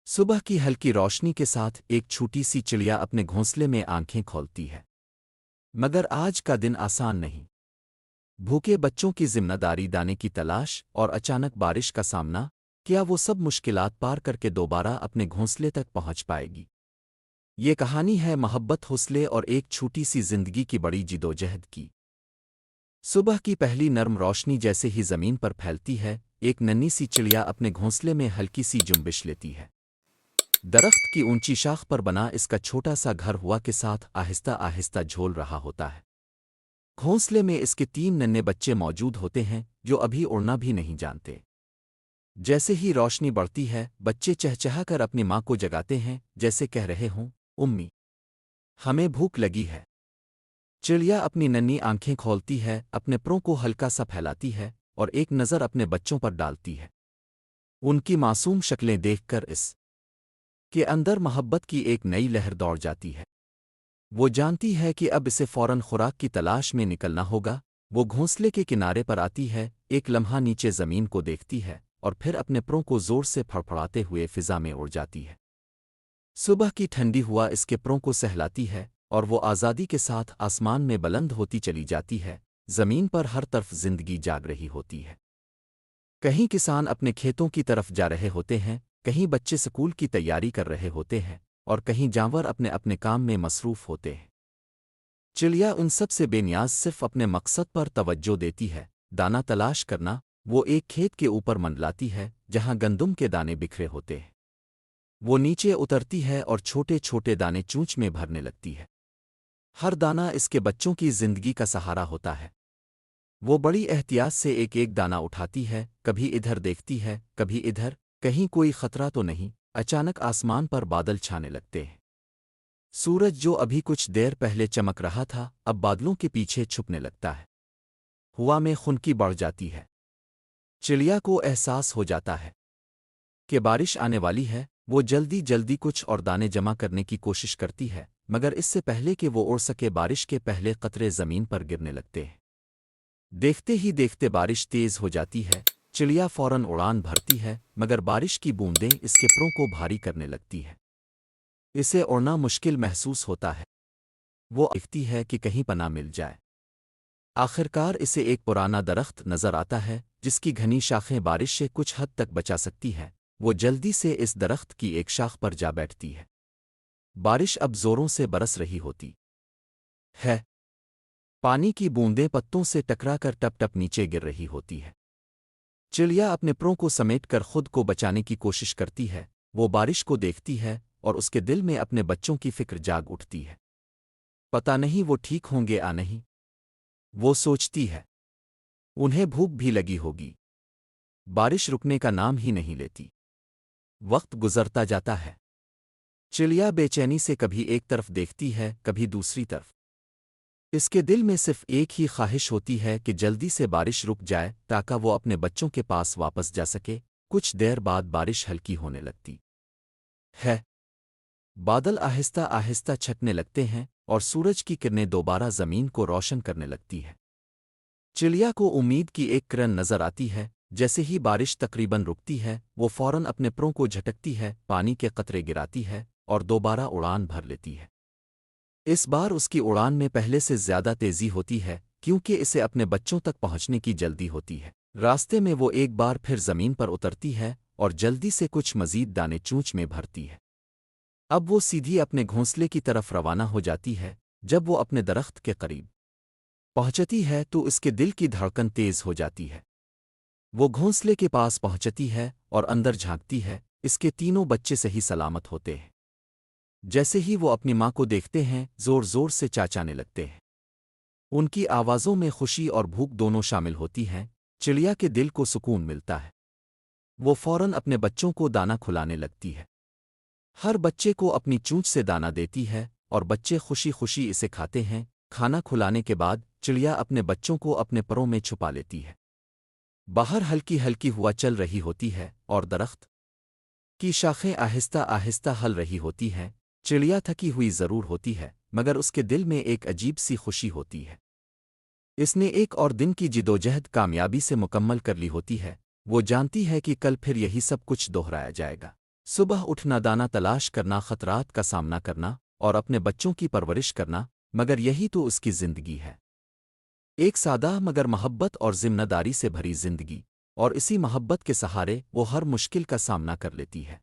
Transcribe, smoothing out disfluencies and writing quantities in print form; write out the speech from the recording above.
صبح کی ہلکی روشنی کے ساتھ ایک چھوٹی سی چڑیا اپنے گھونسلے میں آنکھیں کھولتی ہے، مگر آج کا دن آسان نہیں۔ بھوکے بچوں کی ذمہ داری، دانے کی تلاش اور اچانک بارش کا سامنا، کیا وہ سب مشکلات پار کر کے دوبارہ اپنے گھونسلے تک پہنچ پائے گی؟ یہ کہانی ہے محبت، حوصلے اور ایک چھوٹی سی زندگی کی بڑی جدوجہد کی۔ صبح کی پہلی نرم روشنی جیسے ہی زمین پر پھیلتی ہے، ایک ننھی سی چڑیا اپنے گھونسلے میں ہلکی سی جنبش لیتی ہے۔ درخت کی اونچی شاخ پر بنا اس کا چھوٹا سا گھر ہوا کے ساتھ آہستہ آہستہ جھول رہا ہوتا ہے۔ گھونسلے میں اس کے 3 ننھے بچے موجود ہوتے ہیں جو ابھی اڑنا بھی نہیں جانتے۔ جیسے ہی روشنی بڑھتی ہے، بچے چہچہا کر اپنی ماں کو جگاتے ہیں، جیسے کہہ رہے ہوں، امی، ہمیں بھوک لگی ہے۔ چڑیا اپنی ننھی آنکھیں کھولتی ہے، اپنے پروں کو ہلکا سا پھیلاتی ہے اور ایک نظر اپنے بچوں پر ڈالتی ہے۔ ان کی معصوم شکلیں دیکھ کر اس کے اندر محبت کی ایک نئی لہر دوڑ جاتی ہے۔ وہ جانتی ہے کہ اب اسے فوراً خوراک کی تلاش میں نکلنا ہوگا۔ وہ گھونسلے کے کنارے پر آتی ہے، ایک لمحہ نیچے زمین کو دیکھتی ہے اور پھر اپنے پروں کو زور سے پھڑپڑاتے ہوئے فضا میں اڑ جاتی ہے۔ صبح کی ٹھنڈی ہوا اس کے پروں کو سہلاتی ہے اور وہ آزادی کے ساتھ آسمان میں بلند ہوتی چلی جاتی ہے۔ زمین پر ہر طرف زندگی جاگ رہی ہوتی ہے۔ کہیں کسان اپنے کھیتوں کی طرف جا رہے ہوتے ہیں، کہیں بچے اسکول کی تیاری کر رہے ہوتے ہیں اور کہیں جانور اپنے اپنے کام میں مصروف ہوتے ہیں۔ چڑیا ان سب سے بے نیاز صرف اپنے مقصد پر توجہ دیتی ہے، دانہ تلاش کرنا۔ وہ ایک کھیت کے اوپر منڈلاتی ہے جہاں گندم کے دانے بکھرے ہوتے ہیں۔ وہ نیچے اترتی ہے اور چھوٹے چھوٹے دانے چونچ میں بھرنے لگتی ہے۔ ہر دانہ اس کے بچوں کی زندگی کا سہارا ہوتا ہے۔ وہ بڑی احتیاط سے ایک ایک دانہ اٹھاتی ہے، کبھی ادھر دیکھتی ہے، کبھی ادھر، کہیں کوئی خطرہ تو نہیں۔ اچانک آسمان پر بادل چھانے لگتے ہیں۔ سورج جو ابھی کچھ دیر پہلے چمک رہا تھا، اب بادلوں کے پیچھے چھپنے لگتا ہے۔ ہوا میں خنکی بڑھ جاتی ہے۔ چڑیا کو احساس ہو جاتا ہے کہ بارش آنے والی ہے۔ وہ جلدی جلدی کچھ اور دانے جمع کرنے کی کوشش کرتی ہے، مگر اس سے پہلے کہ وہ اڑ سکے، بارش کے پہلے قطرے زمین پر گرنے لگتے ہیں۔ دیکھتے ہی دیکھتے بارش تیز ہو جاتی ہے۔ چڑیا فوراً اڑان بھرتی ہے، مگر بارش کی بوندیں اس کے پروں کو بھاری کرنے لگتی ہے۔ اسے اڑنا مشکل محسوس ہوتا ہے۔ وہ دیکھتی ہے کہ کہیں پناہ مل جائے۔ آخرکار اسے ایک پرانا درخت نظر آتا ہے جس کی گھنی شاخیں بارش سے کچھ حد تک بچا سکتی ہے۔ وہ جلدی سے اس درخت کی ایک شاخ پر جا بیٹھتی ہے۔ بارش اب زوروں سے برس رہی ہوتی ہے۔ پانی کی بوندیں پتوں سے ٹکرا کر ٹپ ٹپ نیچے گر رہی ہوتی ہے۔ چڑیا اپنے پروں کو سمیٹ کر خود کو بچانے کی کوشش کرتی ہے۔ وہ بارش کو دیکھتی ہے اور اس کے دل میں اپنے بچوں کی فکر جاگ اٹھتی ہے۔ پتہ نہیں وہ ٹھیک ہوں گے یا نہیں، وہ سوچتی ہے۔ انہیں بھوک بھی لگی ہوگی۔ بارش رکنے کا نام ہی نہیں لیتی۔ وقت گزرتا جاتا ہے۔ چڑیا بے چینی سے کبھی ایک طرف دیکھتی ہے، کبھی دوسری طرف۔ اس کے دل میں صرف ایک ہی خواہش ہوتی ہے کہ جلدی سے بارش رک جائے تاکہ وہ اپنے بچوں کے پاس واپس جا سکے۔ کچھ دیر بعد بارش ہلکی ہونے لگتی ہے۔ بادل آہستہ آہستہ چھٹنے لگتے ہیں اور سورج کی کرنیں دوبارہ زمین کو روشن کرنے لگتی ہے۔ چڑیا کو امید کی ایک کرن نظر آتی ہے۔ جیسے ہی بارش تقریباً رکتی ہے، وہ فوراً اپنے پروں کو جھٹکتی ہے، پانی کے قطرے گراتی ہے اور دوبارہ اڑان بھر لیتی ہے۔ اس بار اس کی اڑان میں پہلے سے زیادہ تیزی ہوتی ہے کیونکہ اسے اپنے بچوں تک پہنچنے کی جلدی ہوتی ہے۔ راستے میں وہ ایک بار پھر زمین پر اترتی ہے اور جلدی سے کچھ مزید دانے چونچ میں بھرتی ہے۔ اب وہ سیدھی اپنے گھونسلے کی طرف روانہ ہو جاتی ہے۔ جب وہ اپنے درخت کے قریب پہنچتی ہے تو اس کے دل کی دھڑکن تیز ہو جاتی ہے۔ وہ گھونسلے کے پاس پہنچتی ہے اور اندر جھانکتی ہے۔ اس کے تینوں بچے صحیح سلامت ہوتے ہیں۔ جیسے ہی وہ اپنی ماں کو دیکھتے ہیں، زور زور سے چاچانے لگتے ہیں۔ ان کی آوازوں میں خوشی اور بھوک دونوں شامل ہوتی ہیں۔ چڑیا کے دل کو سکون ملتا ہے۔ وہ فوراً اپنے بچوں کو دانہ کھلانے لگتی ہے۔ ہر بچے کو اپنی چونچ سے دانہ دیتی ہے اور بچے خوشی خوشی اسے کھاتے ہیں۔ کھانا کھلانے کے بعد چڑیا اپنے بچوں کو اپنے پروں میں چھپا لیتی ہے۔ باہر ہلکی ہلکی ہوا چل رہی ہوتی ہے اور درخت کی شاخیں آہستہ آہستہ ہل رہی ہوتی ہیں۔ چڑیا تھکی ہوئی ضرور ہوتی ہے، مگر اس کے دل میں ایک عجیب سی خوشی ہوتی ہے۔ اس نے ایک اور دن کی جدوجہد کامیابی سے مکمل کر لی ہوتی ہے۔ وہ جانتی ہے کہ کل پھر یہی سب کچھ دہرایا جائے گا۔ صبح اٹھنا، دانا تلاش کرنا، خطرات کا سامنا کرنا اور اپنے بچوں کی پرورش کرنا، مگر یہی تو اس کی زندگی ہے، ایک سادہ مگر محبت اور ذمہ داری سے بھری زندگی، اور اسی محبت کے سہارے وہ ہر مشکل کا سامنا کر لیتی ہے۔